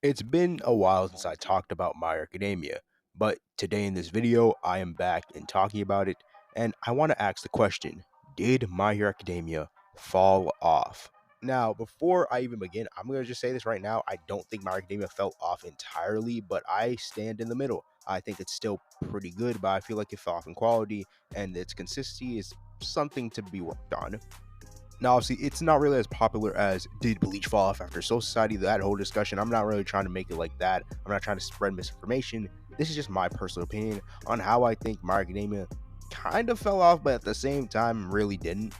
It's been a while since I talked about My Hero Academia, but today in this video, I am back and talking about it, and I want to ask the question, did My Hero Academia fall off? Now, before I even begin, I'm going to just say this right now. I don't think My Hero Academia fell off entirely, but I stand in the middle. I think it's still pretty good, but I feel like it fell off in quality, and its consistency is something to be worked on. Now, obviously, it's not really as popular as did Bleach fall off after Soul Society, that whole discussion. I'm not really trying to make it like that. I'm not trying to spread misinformation. This is just my personal opinion on how I think My Hero Academia kind of fell off, but at the same time, really didn't.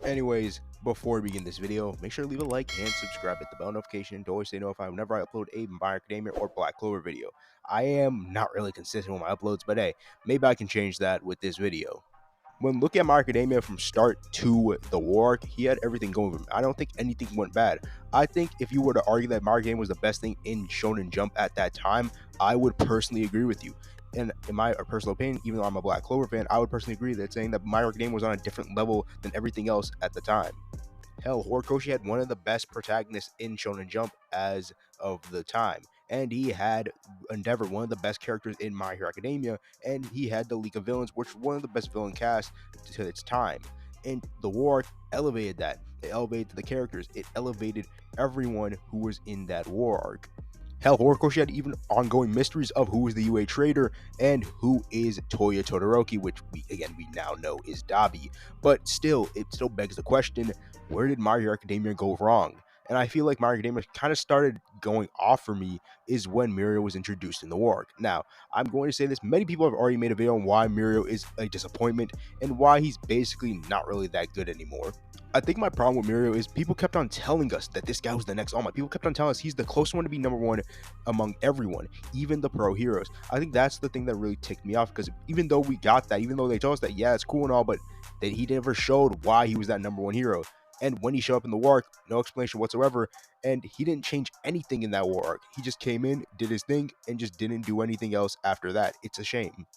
Anyways, before we begin this video, make sure to leave a like and subscribe, hit the bell notification to always stay notified whenever I upload a My Hero Academia or Black Clover video. I am not really consistent with my uploads, but hey, maybe I can change that with this video. When looking at My Academia from start to the war arc, he had everything going for him. I don't think anything went bad. I think if you were to argue that My Academia was the best thing in Shonen Jump at that time, I would personally agree with you. And in my personal opinion, even though I'm a Black Clover fan, I would personally agree that saying that My Academia was on a different level than everything else at the time. Hell, Horikoshi had one of the best protagonists in Shonen Jump as of the time. And he had Endeavor, one of the best characters in My Hero Academia, and he had the League of Villains, which was one of the best villain casts to its time. And the war elevated that. It elevated the characters. It elevated everyone who was in that war arc. Hell, Horikoshi had even ongoing mysteries of who is the UA trader and who is Toya Todoroki, which we now know is Dabi. But still, it still begs the question, where did My Hero Academia go wrong? And I feel like My Hero Academia kind of started going off for me is when Mirio was introduced in the war. Now, I'm going to say this, many people have already made a video on why Mirio is a disappointment and why he's basically not really that good anymore. I think my problem with Mirio is people kept on telling us that this guy was the next All Might. People kept on telling us he's the closest one to be number one among everyone, even the pro heroes. I think that's the thing that really ticked me off because even though we got that, even though they told us that, yeah, it's cool and all, but that he never showed why he was that number one hero. And when he showed up in the war arc, no explanation whatsoever, and he didn't change anything in that war arc. He just came in, did his thing, and just didn't do anything else after that. It's a shame.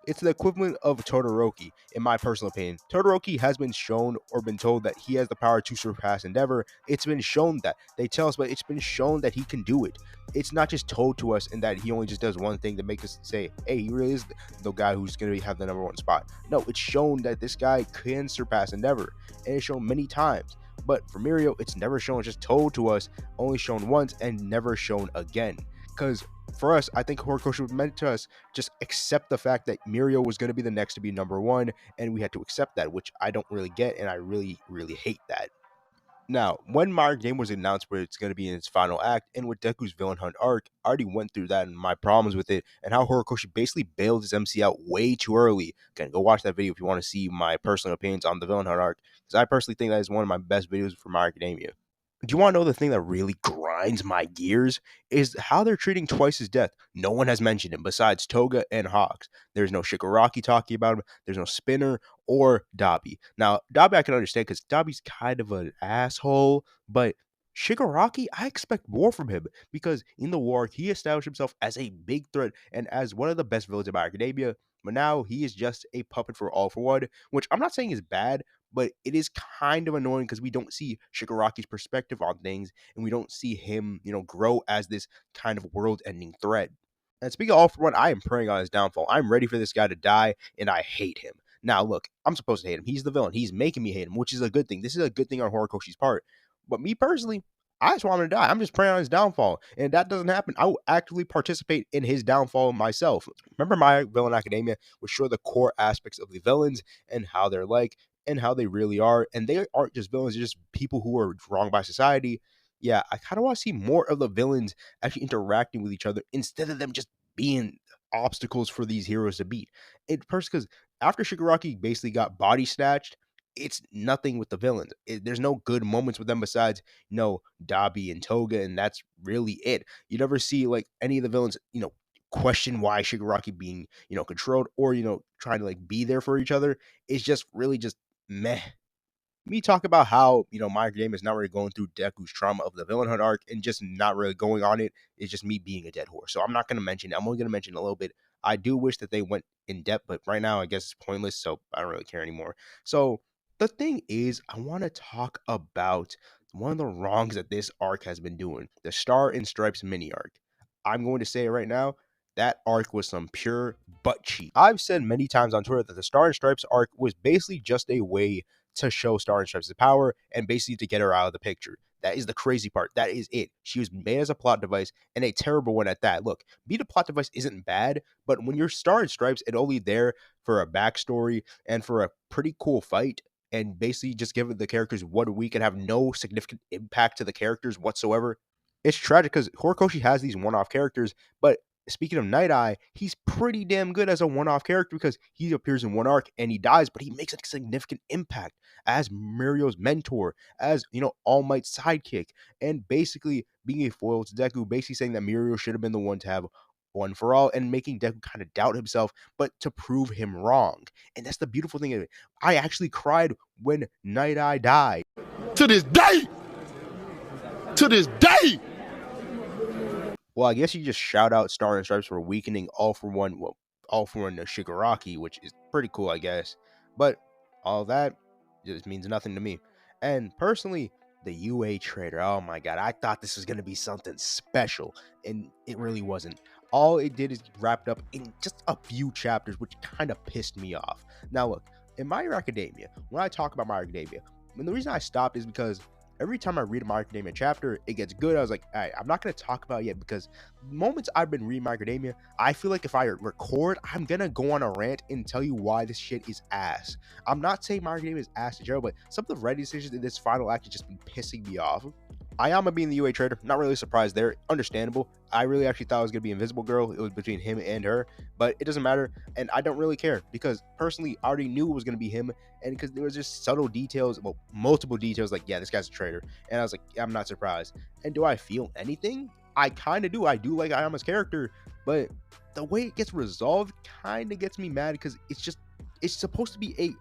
It's the equivalent of Todoroki, in my personal opinion. Todoroki has been shown or been told that he has the power to surpass Endeavor. It's been shown that. They tell us, but it's been shown that he can do it. It's not just told to us and that he only just does one thing to make us say, hey, he really is the guy who's going to have the number one spot. No, it's shown that this guy can surpass Endeavor, and it's shown many times. But for Mirio, it's never shown, it's just told to us, only shown once, and never shown again. Because for us, I think Horikoshi was meant to us just accept the fact that Mirio was going to be the next to be number one, and we had to accept that, which I don't really get, and I really, really hate that. Now, when Mario Game was announced where it's going to be in its final act, and with Deku's villain hunt arc, I already went through that and my problems with it, and how Horikoshi basically bailed his MC out way too early. Again, go watch that video if you want to see my personal opinions on the villain hunt arc, because I personally think that is one of my best videos for My Academia. Do you want to know the thing that really grinds my gears? Is how they're treating Twice as Death. No one has mentioned him besides Toga and Hawks. There's no Shigaraki talking about him. There's no Spinner or Dabi. Now, Dabi I can understand because Dabi's kind of an asshole, but Shigaraki, I expect more from him because in the war, he established himself as a big threat and as one of the best villains in My Academia. But now he is just a puppet for All for One, which I'm not saying is bad, but it is kind of annoying because we don't see Shigaraki's perspective on things and we don't see him, grow as this kind of world-ending threat. And speaking of All for One, I am praying on his downfall. I'm ready for this guy to die, and I hate him. Now, look, I'm supposed to hate him. He's the villain. He's making me hate him, which is a good thing. This is a good thing on Horikoshi's part. But me personally, I just want him to die. I'm just praying on his downfall. And if that doesn't happen, I will actively participate in his downfall myself. Remember, My Villain Academia would show the core aspects of the villains and how they're like and how they really are. And they aren't just villains, they're just people who are wronged by society. Yeah, I kind of want to see more of the villains actually interacting with each other instead of them just being obstacles for these heroes to beat. It first because after Shigaraki basically got body snatched, it's nothing with the villains. There's no good moments with them besides Dabi and Toga, and that's really it. You never see like any of the villains, question why Shigaraki being controlled or trying to like be there for each other. It's just really just meh. Me talk about how my game is not really going through Deku's trauma of the villain hunt arc and just not really going on it. It's just me being a dead horse. So I'm not going to mention it. I'm only going to mention a little bit. I do wish that they went in depth, but right now I guess it's pointless, so I don't really care anymore. So the thing is, I want to talk about one of the wrongs that this arc has been doing. The Star and Stripes mini arc. I'm going to say it right now. That arc was some pure butt cheek. I've said many times on Twitter that the Star and Stripes arc was basically just a way to show Star and Stripes' power and basically to get her out of the picture. That is the crazy part. That is it. She was made as a plot device, and a terrible one at that. Look, being a plot device isn't bad, but when you're Star and Stripes and only there for a backstory and for a pretty cool fight, and basically just give the characters 1 week and have no significant impact to the characters whatsoever, it's tragic because Horikoshi has these one-off characters, but speaking of Night Eye, he's pretty damn good as a one-off character because he appears in one arc and he dies, but he makes a significant impact as Mirio's mentor, as All Might's sidekick, and basically being a foil to Deku, basically saying that Mirio should have been the one to have One for All, and making Deku kind of doubt himself, but to prove him wrong. And that's the beautiful thing of it. I actually cried when Night Eye died. To this day! To this day! Well, I guess you just shout out Star and Stripes for weakening All for One no Shigaraki, which is pretty cool, I guess. But all that just means nothing to me. And personally, the UA Trader, oh my god, I thought this was going to be something special, and it really wasn't. All it did is wrapped up in just a few chapters, which kind of pissed me off. Now look, in My Hero Academia, when I talk about My Hero Academia, and the reason I stopped is because every time I read a My Hero Academia chapter, it gets good. I was like, all right, I'm not going to talk about it yet because the moments I've been reading My Hero Academia, I feel like if I record, I'm going to go on a rant and tell you why this shit is ass. I'm not saying My Hero Academia is ass in general, but some of the writing decisions in this final act has just been pissing me off. Ayama being the UA Trader, not really surprised there. Understandable. I really actually thought it was going to be Invisible Girl. It was between him and her, but it doesn't matter. And I don't really care because personally, I already knew it was going to be him. And because there was just subtle details, well, multiple details, like, yeah, this guy's a traitor. And I was like, I'm not surprised. And do I feel anything? I kind of do. I do like Ayama's character, but the way it gets resolved kind of gets me mad because it's supposed to be a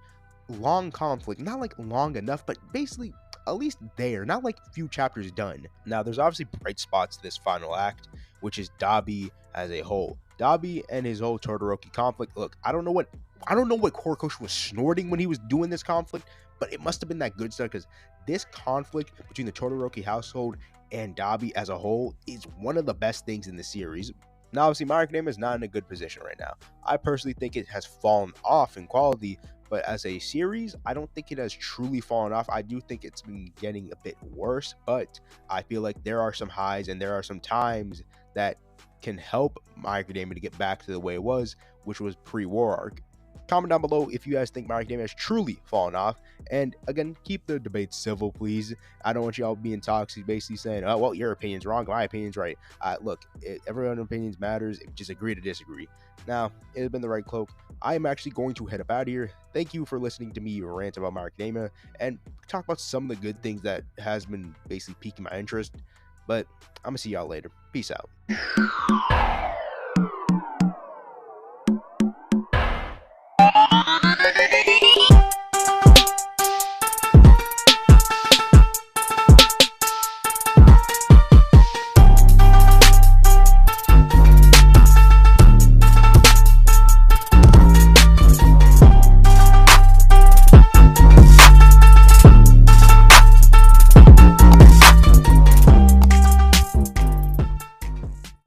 long conflict. Not like long enough, but basically at least there, not like a few chapters done. Now, there's obviously bright spots to this final act, which is Dabi as a whole. Dabi and his whole Todoroki conflict. Look, I don't know what Horikoshi was snorting when he was doing this conflict, but it must have been that good stuff because this conflict between the Todoroki household and Dabi as a whole is one of the best things in the series. Now, obviously, My Hero Academia is not in a good position right now. I personally think it has fallen off in quality, but as a series, I don't think it has truly fallen off. I do think it's been getting a bit worse, but I feel like there are some highs and there are some times that can help My Hero Academia to get back to the way it was, which was pre-war arc. Comment down below if you guys think My Hero Academia has truly fallen off. And again, keep the debate civil, please. I don't want y'all being toxic, basically saying, oh, well, your opinion's wrong, my opinion's right. Look, everyone's opinions matters. Just agree to disagree. Now, it has been the Right Cloak. I am actually going to head up out of here. Thank you for listening to me rant about My Hero Academia and talk about some of the good things that has been basically piquing my interest. But I'm going to see y'all later. Peace out.